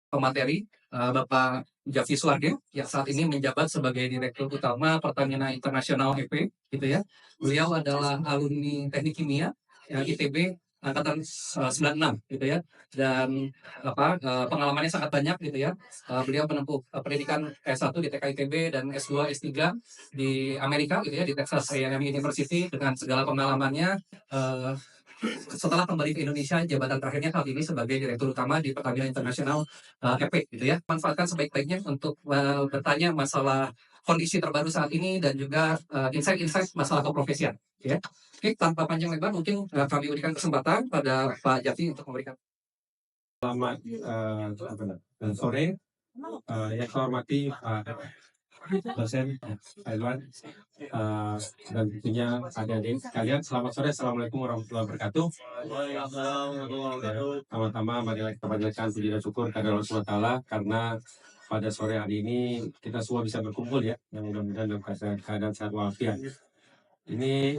pemateri, Bapak Javi Suwardi yang saat ini menjabat sebagai Direktur Utama Pertamina International EP, gitu ya. Beliau adalah alumni Teknik Kimia ITB angkatan 96 gitu ya. Dan pengalamannya sangat banyak gitu ya. Beliau menempuh pendidikan S1 di TK ITB dan S2 S3 di Amerika gitu ya, di Texas A&M University. Dengan segala pengalamannya, setelah kembali ke Indonesia, jabatan terakhirnya saat ini sebagai Direktur Utama di Pertamina International EP gitu ya. Manfaatkan sebaik-baiknya untuk bertanya masalah kondisi terbaru saat ini dan juga insight-insight masalah keprofesian ya. Oke, tanpa panjang lebar mungkin kami berikan kesempatan pada Pak Javi untuk memberikan. Selamat sore, yang saya hormati dosen Pak dan tentunya adik-adik sekalian. Selamat sore, assalamualaikum warahmatullahi wabarakatuh. Pertama-tama marilah kita panjatkan puji dan syukur kepada Allah SWT karena pada sore hari ini kita semua bisa berkumpul ya, yang mudah-mudahan dalam keadaan sehat walafiat. Ini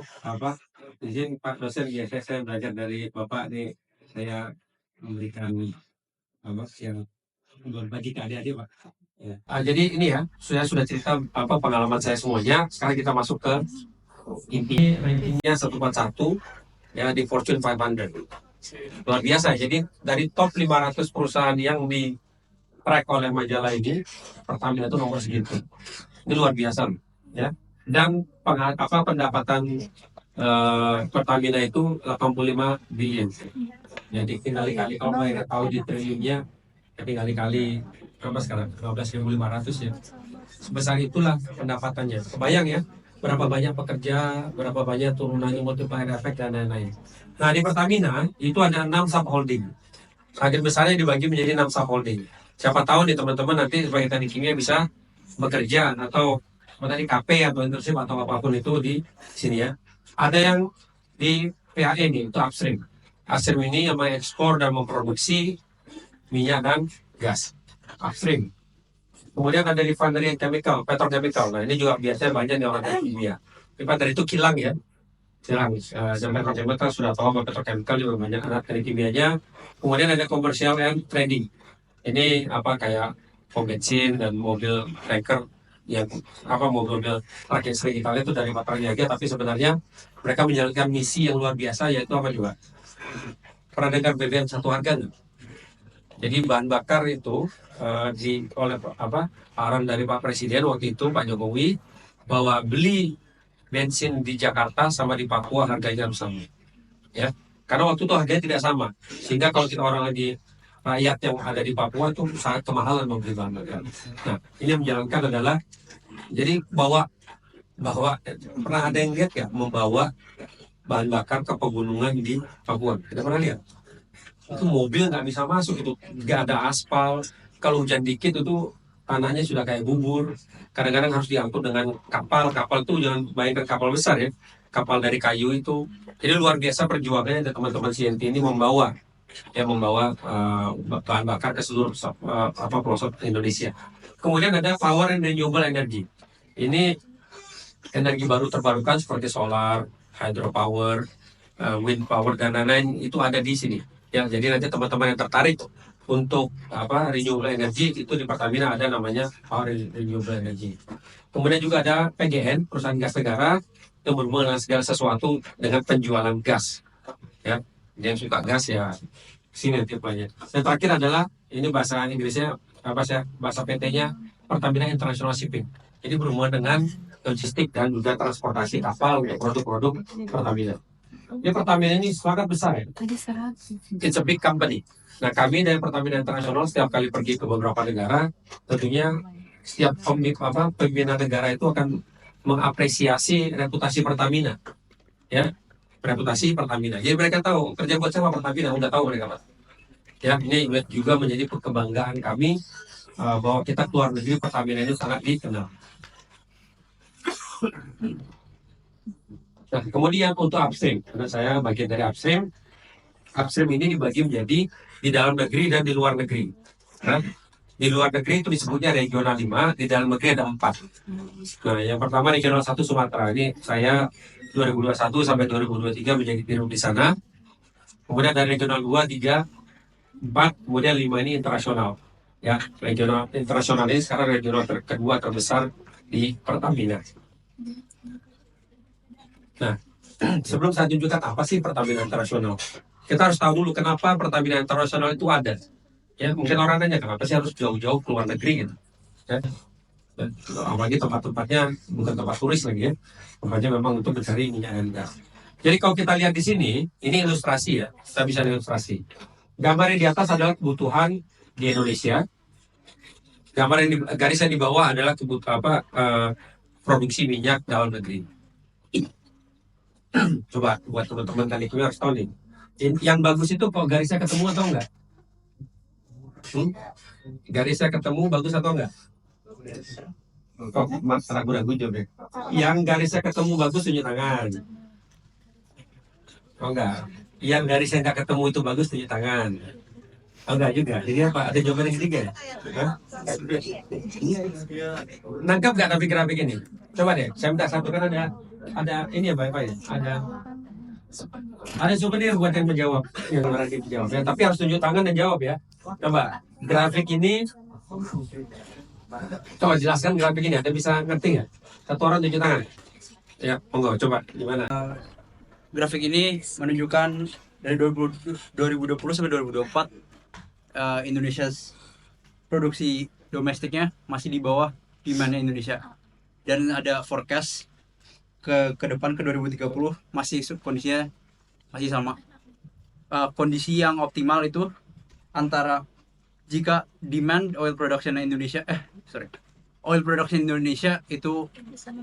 izin Pak dosen, ya saya belajar dari Bapak nih, saya memberikan yang berbagi ke adik-adik Pak. Ya. Jadi ini ya, saya sudah cerita pengalaman saya semuanya. Sekarang kita masuk ke inti rankingnya 141 ya di Fortune 500. Luar biasa. Jadi dari top 500 perusahaan yang di track oleh majalah ini, Pertamina itu nomor segitu. Ini luar biasa ya. Dan pendapatan Pertamina itu 85 billion. Jadi kali-kali kalau mereka tahu di triliunnya, kali-kali berapa sekarang? 15.500 ya. Sebesar itulah pendapatannya. Kebayang ya, berapa banyak pekerja, berapa banyak turunannya, multiplier effect dan lain-lain. Nah di Pertamina itu ada 6 subholding. Agen besarnya dibagi menjadi 6 subholding. Siapa tahu nih teman-teman nanti sebagai teknik kimia bisa bekerja atau menjadi KP atau internship atau apapun itu di sini ya. Ada yang di PAE nih, itu upstream. Upstream ini yang mengekspor dan memproduksi minyak dan gas upstream. Kemudian ada refinery and chemical, petrochemical. Nah ini juga biasanya banyak di orang kimia. Refinery itu kilang ya, kilang. Dan petrochemical sudah tahu bahwa petrochemical juga banyak anak dari kimianya. Kemudian ada commercial and trading. Ini kayak pom bensin dan mobil tanker yang mobil truk yang sering kita lihat itu dari Matra Niaga, tapi sebenarnya mereka menjalankan misi yang luar biasa, yaitu juga pernah dengar BBM satu harga nggak? Jadi bahan bakar itu oleh arahan dari Pak Presiden waktu itu, Pak Jokowi, bahwa beli bensin di Jakarta sama di Papua harganya harus sama. Ya, karena waktu itu harganya tidak sama. Sehingga kalau kita orang lagi rakyat yang ada di Papua itu sangat kemahalan membeli bahan bakar. Nah, ini yang menjalankan adalah jadi bahwa pernah ada yang lihat ya membawa bahan bakar ke pegunungan di Papua? Kita pernah lihat? Itu mobil nggak bisa masuk, itu nggak ada aspal, kalau hujan dikit itu tanahnya sudah kayak bubur, kadang-kadang harus diangkut dengan kapal itu jangan bayangkan kapal besar ya, kapal dari kayu itu. Jadi luar biasa perjuangannya dari teman-teman CNT ini membawa bahan bakar ke seluruh pelosok Indonesia. Kemudian ada power and renewable energy, ini energi baru terbarukan seperti solar, hydropower, wind power dan lain-lain itu ada di sini. Ya, jadi nanti teman-teman yang tertarik untuk renewable energy itu di Pertamina ada namanya Power Renewable Energy. Kemudian juga ada PGN, perusahaan gas negara, yang berhubungan dengan segala sesuatu dengan penjualan gas. Ya, yang suka gas ya sini tipenya. Dan terakhir adalah ini bahasa Inggrisnya bahasa PT-nya Pertamina International Shipping. Jadi berhubungan dengan logistik dan juga transportasi kapal untuk produk-produk Pertamina. Ini Pertamina ini sangat besar ya. It's a big company. Nah kami dari Pertamina International setiap kali pergi ke beberapa negara, tentunya setiap pembina negara itu akan mengapresiasi reputasi Pertamina, ya, reputasi Pertamina. Jadi mereka tahu kerja buat siapa Pertamina, udah tahu mereka Pak. Ya, ini juga menjadi kebanggaan kami bahwa kita keluar negeri Pertamina ini sangat dikenal. Nah, kemudian untuk upstream, karena saya bagian dari upstream ini dibagi menjadi di dalam negeri dan di luar negeri. Nah, di luar negeri itu disebutnya regional 5, di dalam negeri ada 4. Nah, yang pertama regional 1 Sumatera, ini saya 2021 sampai 2023 menjadi dirut di sana. Kemudian dari regional 2, 3, 4, kemudian 5 ini internasional. Ya, regional internasional ini sekarang regional kedua terbesar di Pertamina. Nah, sebelum saya tunjukkan apa sih Pertamina Internasional, kita harus tahu dulu kenapa Pertamina Internasional itu ada. Ya, mungkin orang nanya kenapa sih harus jauh-jauh ke luar negeri gitu. Ya, dan apalagi tempat-tempatnya bukan tempat turis lagi ya, tempatnya memang untuk mencari minyak dan gas. Jadi kalau kita lihat di sini, ini ilustrasi ya, kita bisa ilustrasi. Gambar yang di atas adalah kebutuhan di Indonesia. Gambar yang garis yang di bawah adalah kebutuhan produksi minyak dalam negeri. Coba buat teman-teman tadi harus tahu nih. Yang bagus itu kok garisnya ketemu atau enggak? Garisnya ketemu bagus atau enggak? Kok mas ragu-ragu jawab deh. Yang garisnya ketemu bagus tunjuk tangan. Oh enggak. Yang garisnya enggak ketemu itu bagus tunjuk tangan. Oh enggak juga. Jadi apa? Ada jawaban yang ketiga ya? Hah? Nangkap nggak tapi grafik ini? Coba deh. Saya minta satu kan ada ini ya Pak ya? Ada souvenir buat yang menjawab, yang berani menjawab ya. Tapi harus tunjuk tangan dan jawab ya. Coba grafik ini, coba jelaskan grafik ini. Ada bisa ngerti nggak? Satu orang tunjuk tangan. Ya, monggo coba gimana? Grafik ini menunjukkan dari 2020 sampai 2024 Indonesia produksi domestiknya masih di bawah demand Indonesia, dan ada forecast ke depan ke 2030 masih kondisinya masih sama. Kondisi yang optimal itu antara jika demand oil production Indonesia itu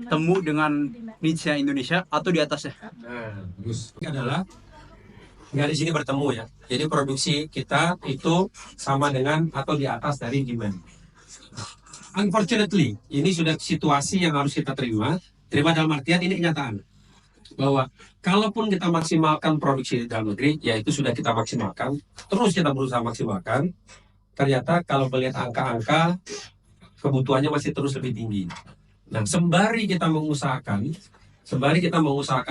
temu dengan needs-nya Indonesia atau di atasnya. Bagus. Ini adalah garis ini bertemu ya. Jadi produksi kita itu sama dengan atau di atas dari demand. Unfortunately, ini sudah situasi yang harus kita terima. Terima dalam artian ini kenyataan. Bahwa kalaupun kita maksimalkan produksi di dalam negeri, ya itu sudah kita maksimalkan. Terus kita berusaha maksimalkan. Ternyata kalau melihat angka-angka, kebutuhannya masih terus lebih tinggi. Nah, sembari kita mengusahakan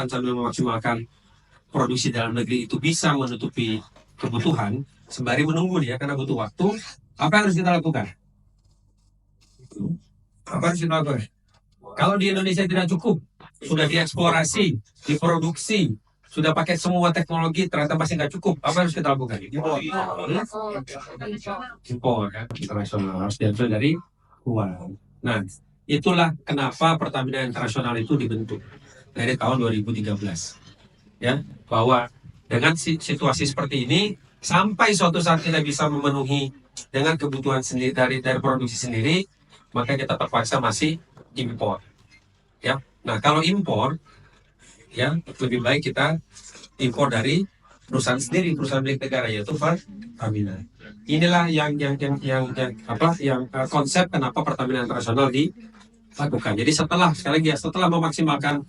sambil memaksimalkan produksi dalam negeri itu bisa menutupi kebutuhan, sembari menunggu dia karena butuh waktu, apa yang harus kita lakukan? Kalau di Indonesia tidak cukup, sudah dieksplorasi, diproduksi, sudah pakai semua teknologi, ternyata masih nggak cukup, apa yang harus kita lakukan? Impor kan, internasional harus diambil dari luar. Nah, itulah kenapa Pertamina Internasional itu dibentuk dari tahun 2013. Ya, bahwa dengan situasi seperti ini sampai suatu saat kita bisa memenuhi dengan kebutuhan sendiri dari produksi sendiri, maka kita terpaksa masih impor. Ya, nah kalau impor, ya lebih baik kita impor dari perusahaan sendiri, perusahaan milik negara yaitu Pertamina. Inilah yang konsep kenapa Pertamina Internasional dilakukan. Jadi setelah memaksimalkan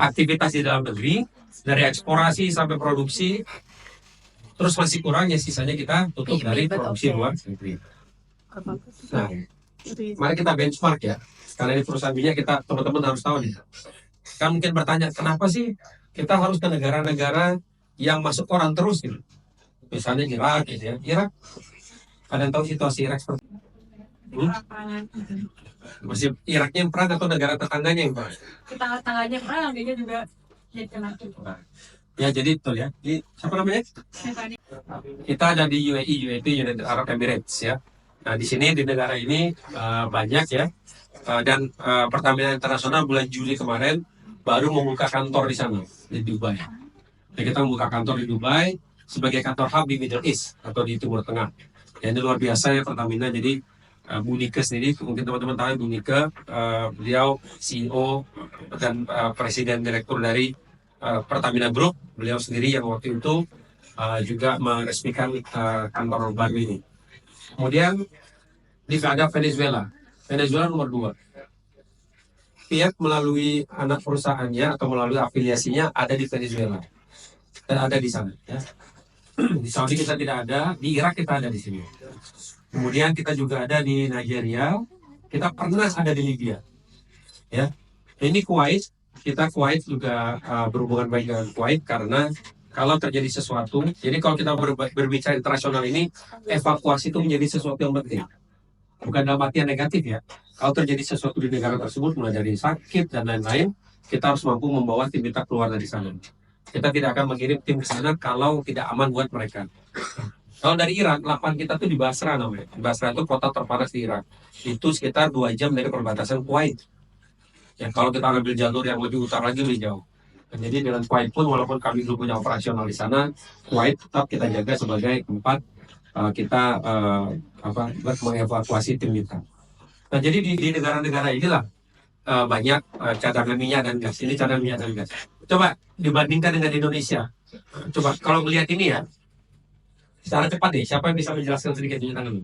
aktivitas di dalam negeri, dari eksplorasi sampai produksi, terus masih kurang ya sisanya kita tutup dari produksi luar negeri. Nah, mari kita benchmark ya. Karena ini perusahaan minyak, kita teman-teman harus tahu nih. Kan mungkin bertanya, kenapa sih kita harus ke negara-negara yang masuk orang terus gitu? Misalnya Irak gitu ya. Irak, kalian tahu situasi Irak seperti masih Iraknya yang perang atau negara tetangganya yang perang? Tetangganya perang, dia juga jadi kena. Ya jadi betul ya. Siapa namanya? Kita ada di UAE, United Arab Emirates ya. Nah di sini di negara ini banyak ya. Dan Pertamina Internasional bulan Juli kemarin baru membuka kantor di sana di Dubai. Jadi kita membuka kantor di Dubai sebagai kantor hub di Middle East atau di Timur Tengah. Ya, ini luar biasa ya Pertamina. Jadi Bu Nike sendiri, mungkin teman-teman tahu Bu Nike, beliau CEO dan presiden direktur dari Pertamina Group, beliau sendiri yang waktu itu juga meresmikan kantor baru ini. Kemudian ada Venezuela nomor 2. Fiat melalui anak perusahaannya atau melalui afiliasinya ada di Venezuela dan ada di sana. Ya. Di Saudi kita tidak ada, di Irak kita ada di sini. Kemudian kita juga ada di Nigeria, kita pernah ada di Libya. Ya, ini Kuwait, kita Kuwait juga berhubungan baik dengan Kuwait karena kalau terjadi sesuatu, jadi kalau kita berbicara internasional ini, evakuasi itu menjadi sesuatu yang penting. bukan dalam artian negatif ya. Kalau terjadi sesuatu di negara tersebut, mulai dari sakit dan lain-lain, kita harus mampu membawa tim kita keluar dari sana. Kita tidak akan mengirim tim ke sana kalau tidak aman buat mereka. Kalau dari Irak, 8 kita tuh di Basra namanya. Basra itu kota terpanas di Irak. Itu sekitar 2 jam dari perbatasan Kuwait. Ya, kalau kita ambil jalur yang lebih utara lagi lebih jauh. Dan jadi dengan Kuwait pun, walaupun kami belum punya operasional di sana, Kuwait tetap kita jaga sebagai tempat kita buat mengevakuasi tim kita. Nah, jadi di negara-negara inilah banyak cadangan minyak dan gas. Ini cadangan minyak dan gas. Coba dibandingkan dengan Indonesia. Coba kalau melihat ini ya, secara cepat deh, siapa yang bisa menjelaskan sedikit di tangan lu?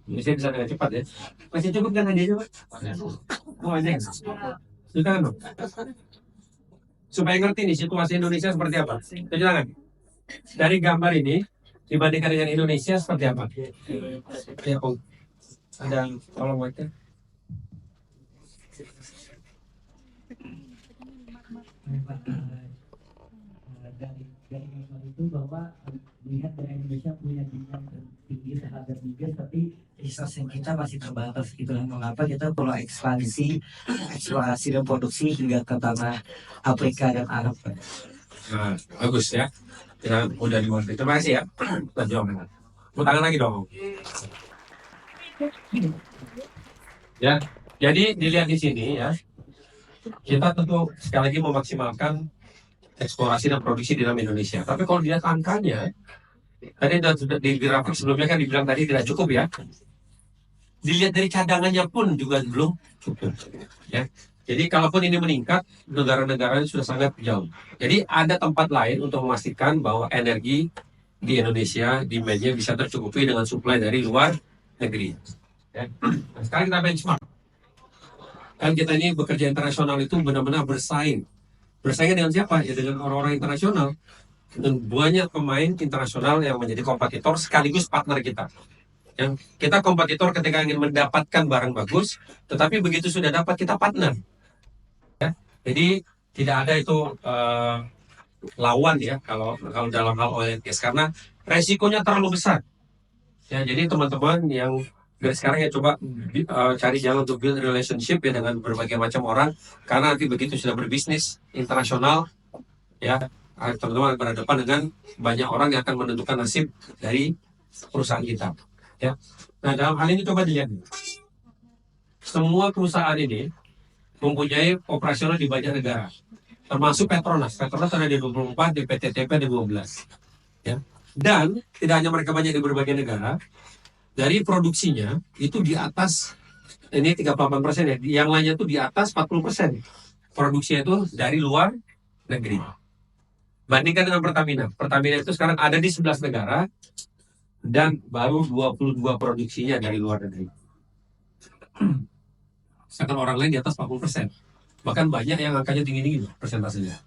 Bisa dengan cepat ya. Masih cukup kan hadiahnya, Pak? Oh, ini. Cuci tangan dong. Supaya ngerti nih situasi Indonesia seperti apa. Cuci tangan. Dari gambar ini dibandingkan dengan Indonesia seperti apa? Ya, Om. Ada tolong mic-nya. Dari memang itu bahwa melihat dari Indonesia punya demand tinggi terhadap migas, tapi resource yang kita masih terbatas gitu. Mengapa kita perlu ekspansi, eksplorasi dan produksi hingga ke tanah Afrika dan Arab. Nah, bagus ya. Kita udah dimengerti. Terima kasih ya. Lanjut. Mau tangan lagi dong. Ya, jadi dilihat di sini ya. Kita tentu sekali lagi memaksimalkan eksplorasi dan produksi di dalam Indonesia. Tapi kalau dilihat angkanya, tadi sudah di grafik sebelumnya kan dibilang tadi tidak cukup ya. Dilihat dari cadangannya pun juga belum cukup. Ya. Jadi kalaupun ini meningkat, negara-negara sudah sangat jauh. Jadi ada tempat lain untuk memastikan bahwa energi di Indonesia demand-nya bisa tercukupi dengan supply dari luar negeri. Ya. Nah, sekarang kita benchmark. Kan kita ini bekerja internasional itu benar-benar bersaing. Bersaing dengan siapa? Ya dengan orang-orang internasional. Dan banyak pemain internasional yang menjadi kompetitor sekaligus partner kita. Yang kita kompetitor ketika ingin mendapatkan barang bagus, tetapi begitu sudah dapat kita partner. Ya. Jadi tidak ada itu lawan ya kalau dalam hal oil and gas karena resikonya terlalu besar. Ya, jadi teman-teman yang dari sekarang ya coba cari jalan untuk build relationship ya dengan berbagai macam orang karena nanti begitu sudah berbisnis internasional ya teman-teman berhadapan dengan banyak orang yang akan menentukan nasib dari perusahaan kita ya. Nah dalam hal ini coba dilihat semua perusahaan ini mempunyai operasional di banyak negara termasuk Petronas ada di 24, di PTTP ada 12 ya. Dan tidak hanya mereka banyak di berbagai negara, dari produksinya itu di atas ini 38% ya, yang lainnya itu di atas 40%. Produksinya itu dari luar negeri. Bandingkan dengan Pertamina. Pertamina itu sekarang ada di 11 negara dan baru 22 produksinya dari luar negeri. Sedangkan orang lain di atas 40%. Bahkan banyak yang angkanya tinggi-tinggi persentasenya.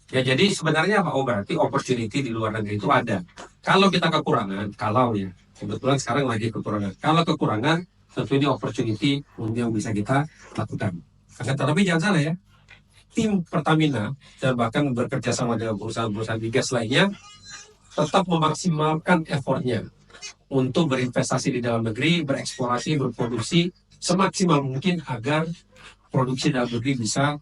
Ya jadi sebenarnya apa? Oh berarti opportunity di luar negeri itu ada. Kalau kita kekurangan, kalau ya kebetulan sekarang lagi kekurangan. Kalau kekurangan, tentu ini opportunity yang bisa kita lakukan. Tetapi jangan salah ya, tim Pertamina dan bahkan bekerja sama dengan perusahaan-perusahaan migas lainnya tetap memaksimalkan effortnya untuk berinvestasi di dalam negeri, bereksplorasi, berproduksi semaksimal mungkin agar produksi dalam negeri bisa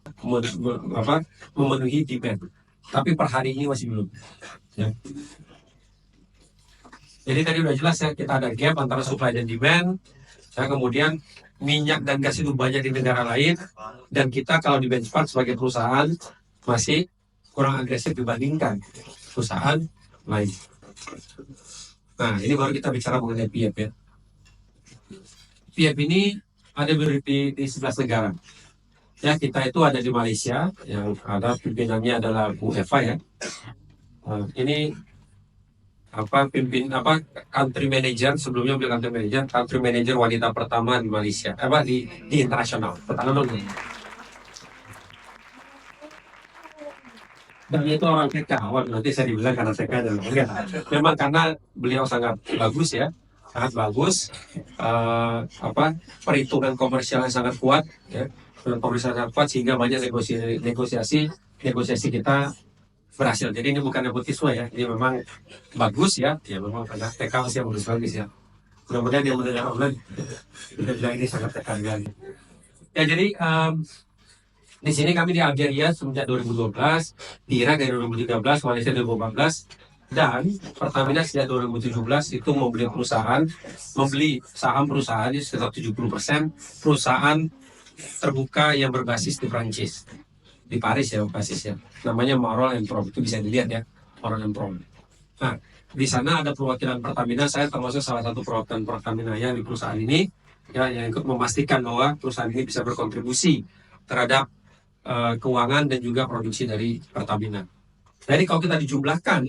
memenuhi demand. Tapi per hari ini masih belum. Ya. Jadi tadi udah jelas ya, kita ada gap antara supply dan demand. Ya, kemudian minyak dan gas itu banyak di negara lain. Dan kita kalau di benchmark sebagai perusahaan masih kurang agresif dibandingkan perusahaan lain. Nah, ini baru kita bicara mengenai PIEP ya. PIEP ini ada di 11 negara. Ya, kita itu ada di Malaysia, yang ada pimpinannya adalah Bu Eva ya. Ini country manager sebelumnya beliau country manager wanita pertama di Malaysia, di internasional. Pertama dulu. Dan itu orang TK, nanti saya dibilang karena TK dan enggak. Memang karena beliau sangat bagus ya, sangat bagus. Perhitungan komersialnya sangat kuat ya. Komersial sangat kuat sehingga banyak negosiasi kita berhasil. Jadi ini bukan nepotisme ya, ini memang bagus ya, memang karena TK masih bagus ya. Mudah-mudahan yang mendengar online kita bilang ini sangat terhargai. Ya jadi di sini kami di Algeria semenjak 2012, di Irak dari 2013, Malaysia 2014, dan Pertamina sejak 2017 itu membeli saham perusahaan di sekitar 70% perusahaan terbuka yang berbasis di Prancis, di Paris ya basisnya. Namanya Marol & Prom, itu bisa dilihat ya, Marol & Prom. Nah, di sana ada perwakilan Pertamina, saya termasuk salah satu perwakilan Pertamina yang di perusahaan ini, ya, yang ikut memastikan bahwa perusahaan ini bisa berkontribusi terhadap keuangan dan juga produksi dari Pertamina. Jadi kalau kita dijumlahkan,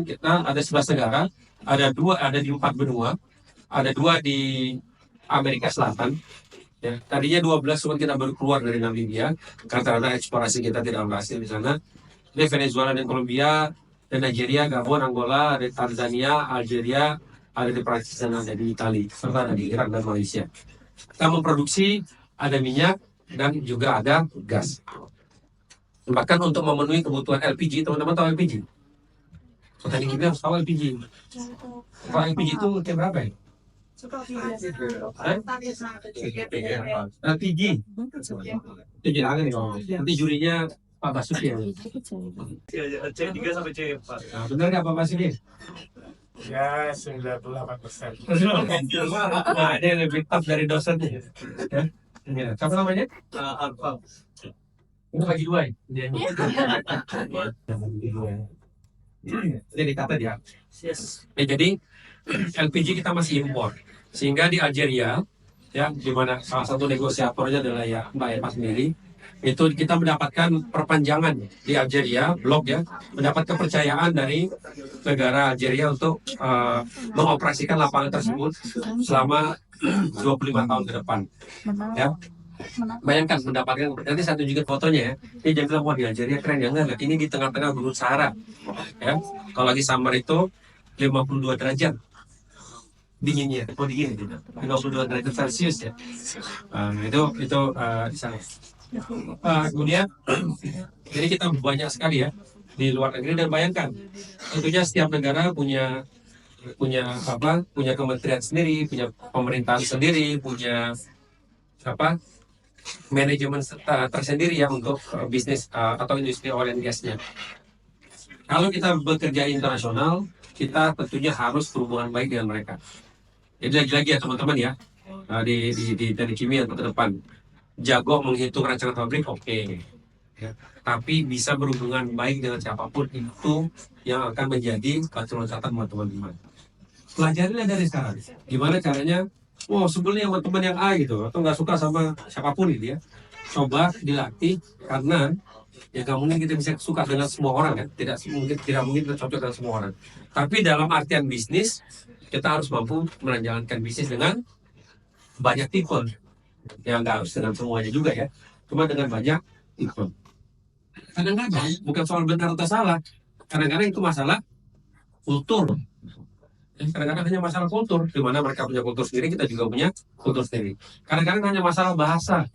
kita ada 11 negara, ada di 4 benua, ada 2 di Amerika Selatan. Ya, tadinya 12 cuma kita baru keluar dari Namibia karena eksplorasi kita tidak berhasil di sana. Ada Venezuela dan Kolombia, dan Nigeria, Gabon, Angola, ada Tanzania, Algeria, ada di Prancis dan ada di Italia, serta ada di Irak dan Malaysia. Kita memproduksi ada minyak dan juga ada gas. Bahkan untuk memenuhi kebutuhan LPG, teman-teman tahu LPG? Petani kimia harus tahu LPG. Kalau LPG itu kayak berapa ya? LPG. Itu jangan nih, nanti jurinya Pak Basuki ya. C3 sampai C4. Nah, benar nggak Pak Basuki? Ya, 98%. Nah, dia lebih tough dari dosennya. Ya. Ya. Siapa namanya? Alfa. Itu bagi 2 ya? Jadi kata dia. Yes. Ya, jadi LPG kita masih impor. Sehingga di Algeria, ya, di mana salah satu negosiatornya adalah ya Mbak Eva sendiri, itu kita mendapatkan perpanjangan di Algeria, blok ya, mendapat kepercayaan dari negara Algeria untuk mengoperasikan lapangan tersebut selama 25 tahun ke depan. Ya. Bayangkan mendapatkan, nanti saya tunjukin fotonya ya. Ini jangan bilang, wah di Algeria keren ya, enggak, ini di tengah-tengah Gunung Sahara. Ya. Kalau lagi summer itu 52 derajat dinginnya, dingin gitu, 52 derajat Celcius ya. Itu di sana. Kemudian jadi kita banyak sekali ya di luar negeri, dan bayangkan tentunya setiap negara punya kementerian sendiri, punya pemerintahan sendiri, punya manajemen tersendiri ya untuk bisnis atau industri oil and gas-nya. Kalau kita bekerja internasional, kita tentunya harus berhubungan baik dengan mereka. Jadi lagi-lagi ya teman-teman ya, di teknik kimia untuk ke depan, jago menghitung rancangan pabrik, oke. Ya. Tapi bisa berhubungan baik dengan siapapun, itu yang akan menjadi batu loncatan buat teman-teman. Pelajarilah dari sekarang. Gimana caranya? Wow, sebelumnya sama teman yang A gitu, atau nggak suka sama siapapun itu ya. Coba dilatih, karena ya nggak mungkin kita bisa suka dengan semua orang kan. Tidak mungkin kita cocok dengan semua orang. Tapi dalam artian bisnis, kita harus mampu menjalankan bisnis dengan banyak tipe. Ya nggak harus dengan semuanya juga ya, cuma dengan banyak tipe. Kadang-kadang bukan soal benar atau salah, kadang-kadang itu masalah kultur. Kadang-kadang hanya masalah kultur, di mana mereka punya kultur sendiri, kita juga punya kultur sendiri. Kadang-kadang hanya masalah bahasa.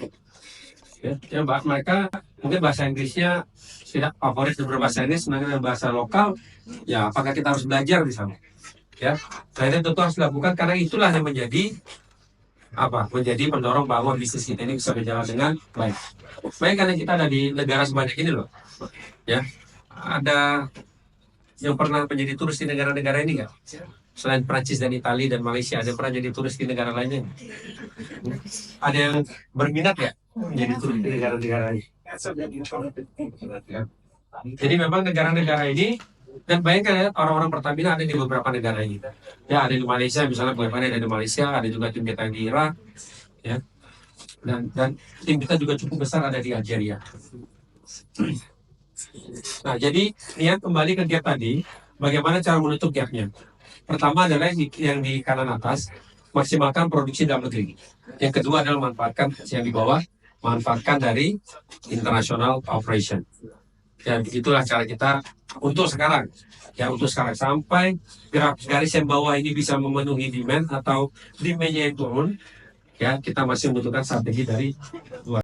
Ya, mereka mungkin bahasa Inggrisnya tidak favorit berbahasa Inggris, dengan bahasa lokal. Ya, apakah kita harus belajar di sana? Ya, nah ini tentu harus dilakukan, karena itulah yang menjadi pendorong bahwa bisnis kita ini bisa berjalan dengan baik. Karena kita ada di negara sebanyak ini loh. Ya, ada yang pernah menjadi turis di negara-negara ini nggak? Selain Prancis dan Italia dan Malaysia, ada yang pernah jadi turis di negara lainnya? Ada yang berminat ya menjadi turis di negara-negara ini? Jadi memang negara-negara ini, dan bayangkan ya, orang-orang Pertamina ada di beberapa negara ini. Ya, ada di Malaysia, misalnya Pertamina ada di Malaysia, ada juga tim kita di Irak, ya. Dan tim kita juga cukup besar ada di Algeria. Nah, jadi lihat kembali ke gap tadi, bagaimana cara menutup gapnya. Pertama adalah yang di kanan atas, maksimalkan produksi dalam negeri. Yang kedua adalah manfaatkan yang di bawah, manfaatkan dari international operation. Ya, begitulah cara kita untuk sekarang. Ya, untuk sekarang sampai garis yang bawah ini bisa memenuhi demand atau demand-nya yang turun, ya kita masih membutuhkan strategi dari luar.